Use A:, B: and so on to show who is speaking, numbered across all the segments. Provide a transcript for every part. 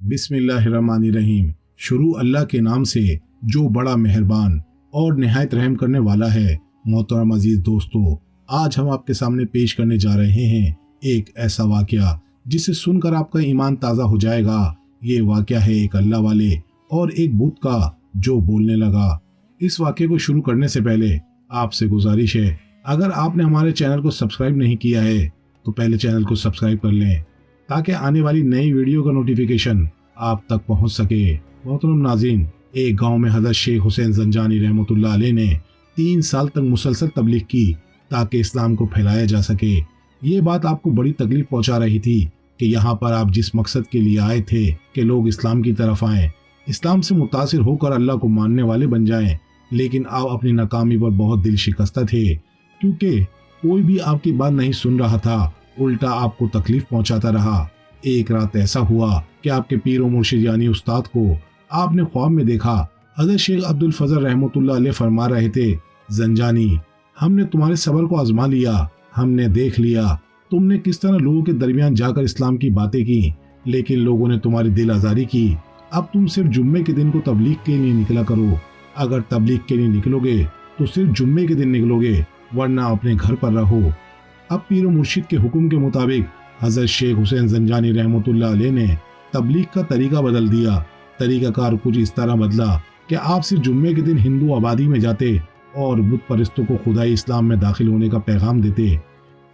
A: बिस्मिल्लाहिर्रहमानिर्रहीम। शुरू अल्लाह के नाम से जो बड़ा मेहरबान और निहायत रहम करने वाला है। मोहतरम अजीज दोस्तों, आज हम आपके सामने पेश करने जा रहे हैं एक ऐसा वाकया जिसे सुनकर आपका ईमान ताज़ा हो जाएगा। ये वाकया है एक अल्लाह वाले और एक बुत का जो बोलने लगा। इस वाकये को शुरू करने से पहले आपसे गुजारिश है, अगर आपने हमारे चैनल को सब्सक्राइब नहीं किया है तो पहले चैनल को सब्सक्राइब कर लें ताकि आने वाली नई वीडियो का नोटिफिकेशन आप तक पहुंच सके। मोहतरम नाज़रीन, एक गांव में हज़रत शेख हुसैन ज़ंजानी रहमतुल्लाह अलैह ने 3 साल तक मुसलसल तबलीग की ताकि इस्लाम को फैलाया जा सके। ये बात आपको बड़ी तकलीफ पहुंचा रही थी कि यहाँ पर आप जिस मकसद के लिए आए थे कि लोग इस्लाम की तरफ आएं, इस्लाम से मुतासिर होकर अल्लाह को मानने वाले बन जाएं, लेकिन आप अपनी नाकामी पर बहुत दिल शिकस्ता थे क्योंकि कोई भी आपकी बात नहीं सुन रहा था, उल्टा आपको तकलीफ पहुंचाता रहा। एक रात ऐसा हुआ कि आपके पीर और मुर्शिद यानी उस्ताद को आपने ख्वाब में देखा। हज़रत शेख अब्दुल फजल रहमतुल्लाह अलैह फरमा रहे थे, ज़ंजानी, हमने तुम्हारे सब्र को आजमा लिया, हमने देख लिया तुमने किस तरह लोगों के दरमियान जाकर इस्लाम की बातें की, लेकिन लोगों ने तुम्हारी दिल आज़ारी की। अब तुम सिर्फ जुम्मे के दिन को तबलीग के लिए निकला करो। अगर तबलीग के लिए निकलोगे तो सिर्फ जुम्मे के दिन निकलोगे, वरना अपने घर पर रहो। अब पीर और मुर्शिद के हुक्म के मुताबिक हज़रत शेख हुसैन ज़ंजानी रहमतुल्लाह अलैह ने तबलीग का तरीका बदल दिया। तरीकाकार कुछ इस तरह बदला कि आप सिर्फ जुम्मे के दिन हिंदू आबादी में जाते और बुत परस्तों को खुदाई इस्लाम में दाखिल होने का पैगाम देते।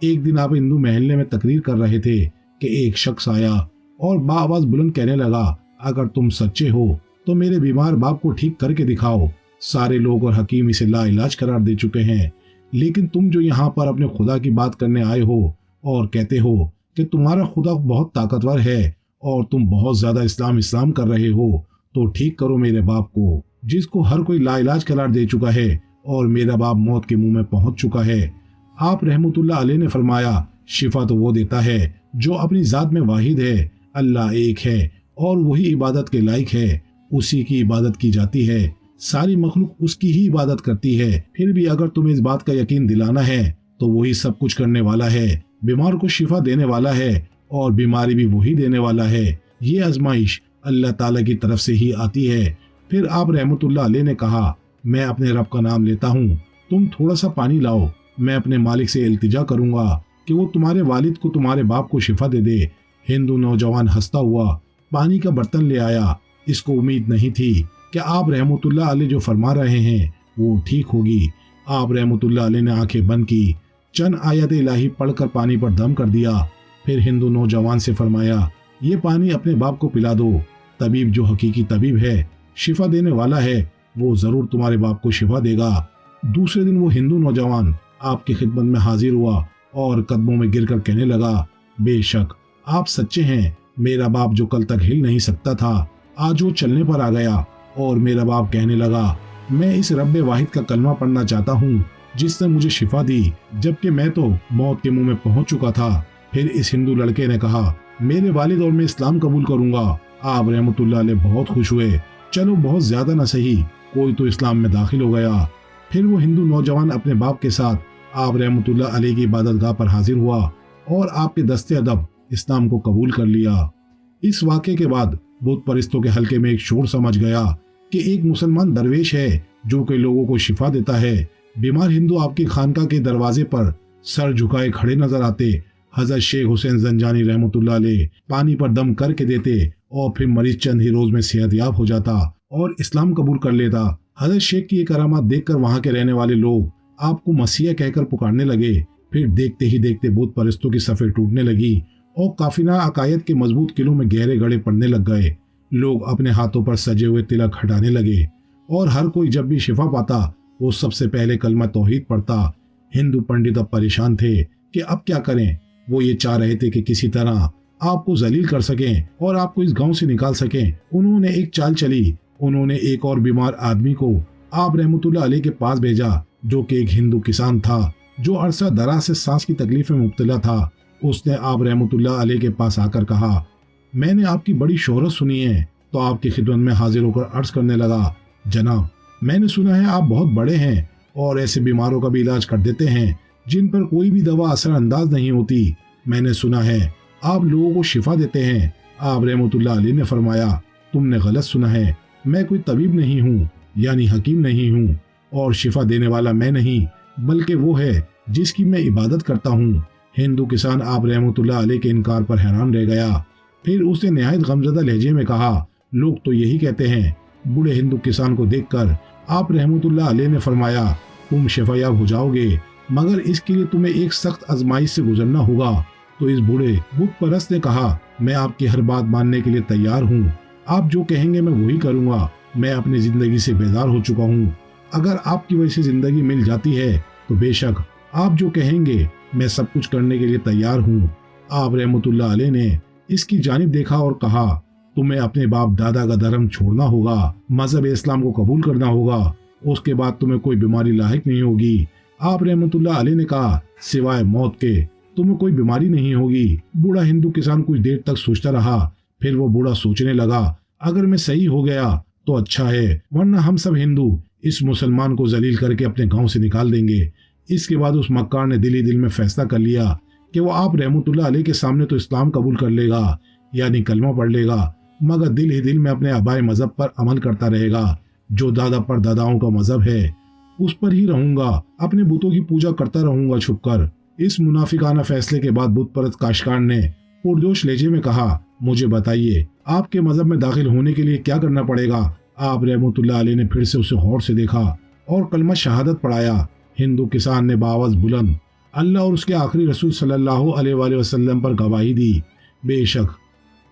A: एक दिन आप हिंदू महल्ले में तकरीर कर रहे थे कि एक शख्स आया और बाआवाज बुलंद कहने लगा, अगर तुम सच्चे हो तो मेरे बीमार बाप को ठीक करके दिखाओ। सारे लोग और हकीम इसे लाइलाज करार दे चुके हैं, लेकिन तुम जो यहाँ पर अपने खुदा की बात करने आए हो और कहते हो कि तुम्हारा खुदा बहुत ताकतवर है और तुम बहुत ज्यादा इस्लाम कर रहे हो, तो ठीक करो मेरे बाप को, जिसको हर कोई लाइलाज करार दे चुका है और मेरा बाप मौत के मुंह में पहुंच चुका है। आप रहमतुल्लाह अलैह ने फरमाया, शिफा तो वो देता है जो अपनी जात में वाहिद है, अल्लाह एक है और वही इबादत के लायक है, उसी की इबादत की जाती है, सारी मखलूक उसकी ही इबादत करती है। फिर भी अगर तुम्हें इस बात का यकीन दिलाना है तो वही सब कुछ करने वाला है, बीमार को शिफा देने वाला है और बीमारी भी वही देने वाला है। ये आजमाइश अल्लाह ताला की तरफ से ही आती है। फिर आप रहमतुल्लाह अलैह ने कहा, मैं अपने रब का नाम लेता हूँ, तुम थोड़ा सा पानी लाओ, मैं अपने मालिक से इल्तिजा करूंगा कि वो तुम्हारे वालिद को तुम्हारे बाप को शिफा दे दे। हिंदू नौजवान हंसता हुआ पानी का बर्तन ले आया। इसको उम्मीद नहीं थी कि आप रहमतुल्लाह अलैह जो फरमा रहे हैं वो ठीक होगी। आप रहमतुल्लाह अलैह ने आंखें बंद की, चंद आयत इलाही पढ़कर पानी पर दम कर दिया। फिर हिंदू नौजवान से फरमाया, ये पानी अपने बाप को पिला दो, तबीब जो हकीकी तबीब है, शिफा देने वाला है, वो जरूर तुम्हारे बाप को शिफा देगा। दूसरे दिन वो हिंदू नौजवान आपकी खिदमत में हाजिर हुआ और कदमों में गिरकर कहने लगा, बेशक आप सच्चे हैं, मेरा बाप जो कल तक हिल नहीं सकता था आज वो चलने पर आ गया। और मेरा बाप कहने लगा, मैं इस रब्बे वाहिद का कलमा पढ़ना चाहता हूँ जिसने मुझे शिफा दी, जबकि मैं तो मौत के मुंह में पहुंच चुका था। फिर इस हिंदू लड़के ने कहा, मेरे वालिद और मैं इस्लाम कबूल करूंगा। आप रहमतुल्लाह अलैह बहुत खुश हुए, चलो बहुत ज्यादा न सही, कोई तो इस्लाम में दाखिल हो गया। फिर वो हिंदू नौजवान अपने बाप के साथ आप रहमतुल्लाह अलैह की इबादतगाह पर हाजिर हुआ और आपके दस्ते अदब इस्लाम को कबूल कर लिया। इस वाक़े के बाद बुत परस्तों के हल्के में एक शोर समझ गया कि एक मुसलमान दरवेश है जो कई लोगों को शिफा देता है। बीमार हिंदू आपकी खानका के दरवाजे पर सर झुकाए खड़े नजर आते। हज़रत शेख हुसैन ज़ंजानी रहमतुल्लाह अलैह पानी पर दम करके देते और फिर मरीज चंद ही रोज में सेहतयाब हो जाता और इस्लाम कबूल कर लेता। हज़रत शेख की ये करामात देखकर वहां के रहने वाले लोग आपको मसीहा कहकर पुकारने लगे। फिर देखते ही देखते बुत परस्तों की सफ़ें टूटने लगी और काफिला अकायद के मजबूत किलों में गहरे गड़े पड़ने लग गए। लोग अपने हाथों पर सजे हुए तिलक हटाने लगे और हर कोई जब भी शिफा पाता वो सबसे पहले कलमा तौहीद पढ़ता। हिंदू पंडित अब परेशान थे कि अब क्या करें। वो ये चाह रहे थे कि किसी तरह आपको जलील कर सकें और आपको इस गांव से निकाल सकें। उन्होंने एक चाल चली, उन्होंने एक और बीमार आदमी को आप रहमतुल्लाह अलैह के पास भेजा जो कि एक हिंदू किसान था जो अरसा दराज से सांस की तकलीफ में मुब्तला था। उसने आप रहमतुल्लाह अलैह के पास आकर कहा, मैंने आपकी बड़ी शोहरत सुनी है, तो आपकी खिदमत में हाजिर होकर अर्ज करने लगा, जनाब मैंने सुना है आप बहुत बड़े हैं और ऐसे बीमारों का भी इलाज कर देते हैं जिन पर कोई भी दवा असरअंदाज नहीं होती। मैंने सुना है आप लोगों को शिफा देते हैं, आप रहमतुल्लाह अलैह ने फरमाया, तुमने गलत सुना है, मैं कोई तबीब नहीं हूँ, यानी हकीम नहीं हूँ, और शिफा देने वाला मैं नहीं, बल्कि वो है जिसकी मैं इबादत करता हूँ। हिंदू किसान आप रहमतुल्लाह अलैह के इनकार पर हैरान रह गया। फिर उसने निहायत गमज़दा लहजे में कहा, लोग तो यही कहते हैं। बूढ़े हिंदू किसान को देखकर आप रहमतुल्लाह अलैह ने फरमाया, तुम शिफायाब हो जाओगे, मगर इसके लिए तुम्हें एक सख्त आजमाइश से गुजरना होगा। तो इस बूढ़े बुत परस्त ने कहा, मैं आपकी हर बात मानने के लिए तैयार हूँ, आप जो कहेंगे मैं वही करूँगा। मैं अपनी जिंदगी से बेजार हो चुका हूँ, अगर आपकी वजह से जिंदगी मिल जाती है तो बेशक आप जो कहेंगे मैं सब कुछ करने के लिए तैयार हूँ। आप रहमतुल्लाह अलैह ने इसकी जानिब देखा और कहा, तुम्हें अपने बाप दादा का धर्म छोड़ना होगा, मजहब इस्लाम को कबूल करना होगा, उसके बाद तुम्हें कोई बीमारी लाहिक नहीं होगी। आप रहमतुल्लाह अलैह ने कहा, सिवाय मौत के तुम्हें कोई बीमारी नहीं होगी। बूढ़ा हिंदू किसान कुछ देर तक सोचता रहा, फिर वो बूढ़ा सोचने लगा, अगर मैं सही हो गया तो अच्छा है, वरना हम सब हिंदू इस मुसलमान को जलील करके अपने गांव से निकाल देंगे। इसके बाद उस मक्कार ने दिल ही दिल में फैसला कर लिया कि वो आप रहमतुल्लाह अलैह के सामने तो इस्लाम कबूल कर लेगा, यानी कलमा पढ़ लेगा, मगर दिल ही दिल में अपने आबाए मजहब पर अमल करता रहेगा। जो दादा पर दादाओं का मजहब है उस पर ही रहूंगा, अपने बुतों की पूजा करता रहूंगा छुपकर। इस मुनाफिकाना फैसले के बाद बुत परस्त काश्तकार ने पुरजोश लहजे में कहा, मुझे बताइए आपके मजहब में दाखिल होने के लिए क्या करना पड़ेगा। आप रहमतुल्लाह अलैह ने फिर से उसे गौर से देखा और कलमा शहादत पढ़ाया। हिंदू किसान ने बावज बुलंद अल्लाह और उसके आखिरी रसूल सल्लल्लाहु अलैहि वसल्लम पर गवाही दी, बेशक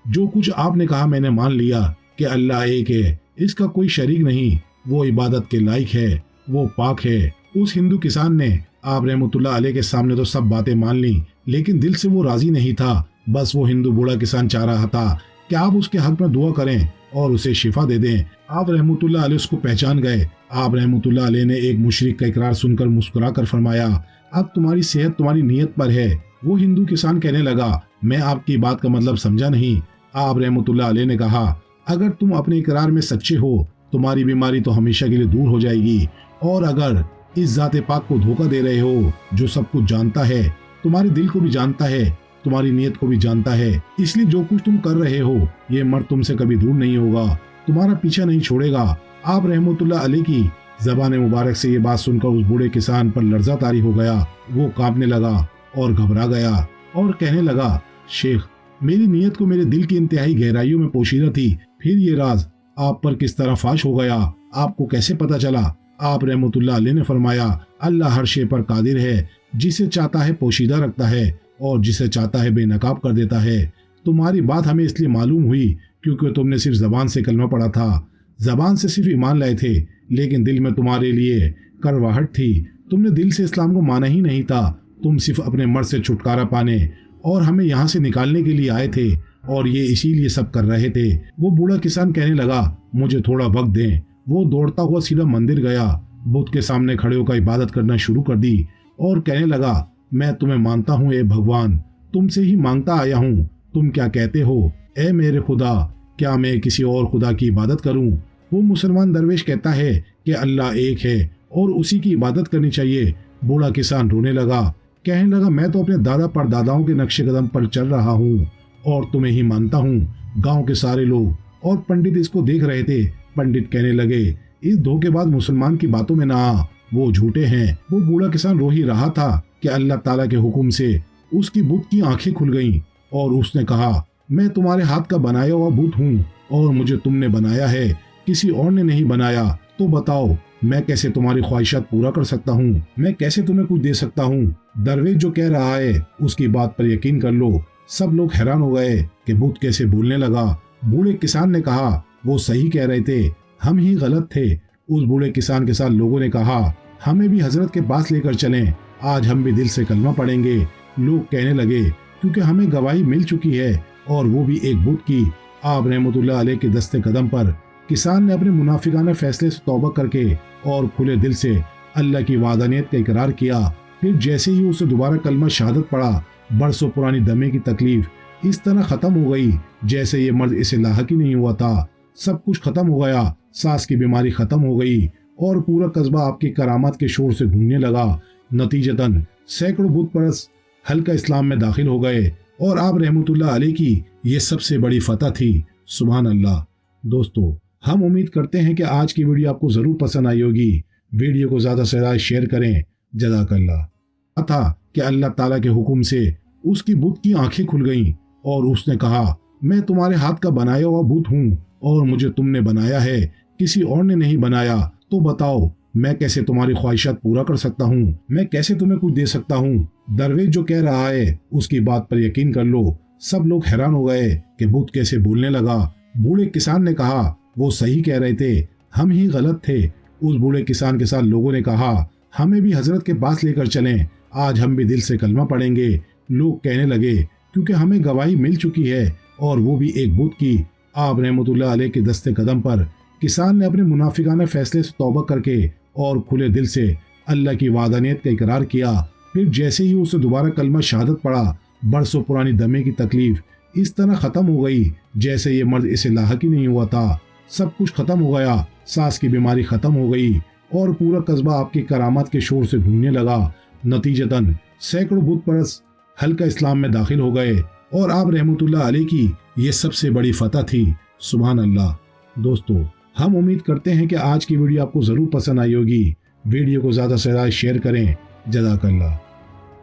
A: जो कुछ आपने कहा मैंने मान लिया कि अल्लाह एक है, इसका कोई शरीक नहीं, वो इबादत के लायक है, वो पाक है। उस हिंदू किसान ने आप रहमतुल्लाह अलैह के सामने तो सब बातें मान ली, लेकिन दिल से वो राजी नहीं था। बस वो हिंदू बूढ़ा किसान चाह रहा था कि आप उसके हक में दुआ करें और उसे शिफा दे दें। आप रहमतुल्लाह अलैह उसको पहचान गए। आप रहमतुल्लाह अलैह ने एक मुशरिक का इकरार सुनकर मुस्कुरा कर फरमाया, अब तुम्हारी सेहत तुम्हारी नीयत पर है। वो हिंदू किसान कहने लगा, मैं आपकी बात का मतलब समझा नहीं। आप रहमतुल्लाह अलैह ने कहा, अगर तुम अपने इकरार में सच्चे हो तुम्हारी बीमारी तो हमेशा के लिए दूर हो जाएगी, और अगर इस जाते पाक को धोखा दे रहे हो जो सब कुछ जानता है, तुम्हारे दिल को भी जानता है, तुम्हारी नीयत को भी जानता है, इसलिए जो कुछ तुम कर रहे हो ये मर्द तुमसे कभी दूर नहीं होगा, तुम्हारा पीछा नहीं छोड़ेगा। आप रहमतुल्लाह अलैह की ज़बान मुबारक से ये बात सुनकर उस बूढ़े किसान पर लर्जा तारी हो गया। वो कांपने लगा और घबरा गया और कहने लगा, शेख मेरी नीयत को मेरे दिल की इंतहाई गहराइयों में पोशीदा थी, फिर ये राज आप पर किस तरह फाश हो गया, आपको कैसे पता चला। आप रहमतुल्लाह अलैह ने फरमाया, अल्लाह हर शे पर कादिर है, जिसे चाहता है पोशीदा रखता है और जिसे चाहता है बेनकाब कर देता है। तुम्हारी बात हमें इसलिए मालूम हुई क्योंकि तुमने सिर्फ जबान से कलमा पढ़ा था, जबान से सिर्फ ईमान लाए थे, लेकिन दिल में तुम्हारे लिए करवाहट थी। तुमने दिल से इस्लाम को माना ही नहीं था, तुम सिर्फ अपने मर्द से छुटकारा पाने और हमें यहाँ से निकालने के लिए आए थे, और ये इसीलिए सब कर रहे थे। वो बूढ़ा किसान कहने लगा, मुझे थोड़ा वक्त दें। वो दौड़ता हुआ सीधा मंदिर गया, बुत के सामने खड़े होकर इबादत करना शुरू कर दी और कहने लगा, मैं तुम्हें मानता हूँ ए भगवान, तुमसे ही मांगता आया हूँ, तुम क्या कहते हो ए मेरे खुदा, क्या मैं किसी और खुदा की इबादत करूँ। वो मुसलमान दरवेश कहता है कि अल्लाह एक है और उसी की इबादत करनी चाहिए। बूढ़ा किसान रोने लगा, कहने लगा, मैं तो अपने दादा परदादाओं के नक्शे कदम पर चल रहा हूँ और तुम्हें ही मानता हूँ। गांव के सारे लोग और पंडित इसको देख रहे थे। पंडित कहने लगे, इस धोखेबाज मुसलमान की बातों में ना आ, वो झूठे हैं। वो बूढ़ा किसान रो ही रहा था कि अल्लाह ताला के हुक्म से उसकी बुत की आंखें खुल गईं और उसने कहा, मैं तुम्हारे हाथ का बनाया हुआ बुत हूँ और मुझे तुमने बनाया है, किसी और ने नहीं बनाया। तो बताओ मैं कैसे तुम्हारी ख्वाहिशात पूरा कर सकता हूँ, मैं कैसे तुम्हें कुछ दे सकता हूँ। दरवेश जो कह रहा है उसकी बात पर यकीन कर लो। सब लोग हैरान हो गए कि बुत कैसे बोलने लगा। बूढ़े किसान ने कहा, वो सही कह रहे थे, हम ही गलत थे। उस बूढ़े किसान के साथ लोगों ने कहा, हमें भी हजरत के पास लेकर चलें, आज हम भी दिल से कलमा पढ़ेंगे। लोग कहने लगे, क्योंकि हमें गवाही मिल चुकी है और वो भी एक बुत की। आप रहमतुल्लाह अलैह के दस्ते कदम पर किसान ने अपने मुनाफिकाना फैसले से तौबा करके और खुले दिल से अल्लाह की वादानियत का इकरार किया। फिर जैसे ही उसे दोबारा कलमा शहादत पड़ा, बरसों पुरानी दमे की तकलीफ इस तरह खत्म हो गई जैसे ये मर्द इसे लाहक ही नहीं हुआ था। सब कुछ खत्म हो गया, सांस की बीमारी खत्म हो गई और पूरा कस्बा आपकी करामात के शोर से गूंजने लगा। नतीजतन सैकड़ों बुत परस्त हल्का इस्लाम में दाखिल हो गए। और आप रहमतुल्लाह अलैह की ये सबसे बड़ी फतह थी। सुभान अल्लाह। दोस्तों, हम उम्मीद करते हैं कि आज की वीडियो आपको ज़रूर पसंद आई होगी। वीडियो को ज़्यादा से ज़्यादा शेयर करें। जज़ाकल्लाह। था कि अल्लाह ताला के हुक्म से उसकी बुत की आंखें खुल गईं और उसने कहा, मैं तुम्हारे हाथ का बनाया हुआ बुत हूँ और मुझे तुमने बनाया है, किसी और ने नहीं बनाया। तो बताओ मैं कैसे तुम्हारी ख्वाहिशात पूरा कर सकता हूँ, मैं कैसे तुम्हें कुछ दे सकता हूँ। दरवेश जो कह रहा है उसकी बात पर यकीन कर लो। सब लोग हैरान हो गए कि बुत कैसे बोलने लगा। बूढ़े किसान ने कहा, वो सही कह रहे थे, हम ही गलत थे। उस बूढ़े किसान के साथ लोगों ने कहा, हमें भी हजरत के पास लेकर चलें, आज हम भी दिल से कलमा पढ़ेंगे। लोग कहने लगे, क्योंकि हमें गवाही मिल चुकी है और वो भी एक बुत की। आप रहमतुल्लाह अलैह के दस्ते कदम पर किसान ने अपने मुनाफिकाना फैसले से तौबा करके और खुले दिल से अल्लाह की वादानियत का इकरार किया। फिर जैसे ही उसे दोबारा कलमा शहादत पढ़ा, बरसों पुरानी दमे की तकलीफ इस तरह खत्म हो गई जैसे ये मर्द इसे लाहक ही नहीं हुआ था। सब कुछ खत्म हो गया, सांस की बीमारी खत्म हो गई और पूरा कस्बा आपकी करामात के शोर से गूंजने लगा। नतीजतन सैकड़ों बुत परस्त हल्का इस्लाम में दाखिल हो गए और आप रहमतुल्लाह अलैह की ये सबसे बड़ी फतह थी। सुभान अल्लाह। दोस्तों, हम उम्मीद करते हैं कि आज की वीडियो आपको ज़रूर पसंद आई होगी। वीडियो को ज़्यादा से ज़्यादा शेयर करें। जज़ाकल्लाह।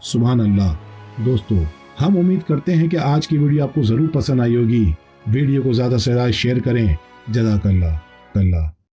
A: सुभान अल्लाह। दोस्तों, हम उम्मीद करते हैं कि आज की वीडियो आपको ज़रूर पसंद आई होगी। वीडियो को ज़्यादा से ज़्यादा शेयर करें। जज़ाकल्लाह।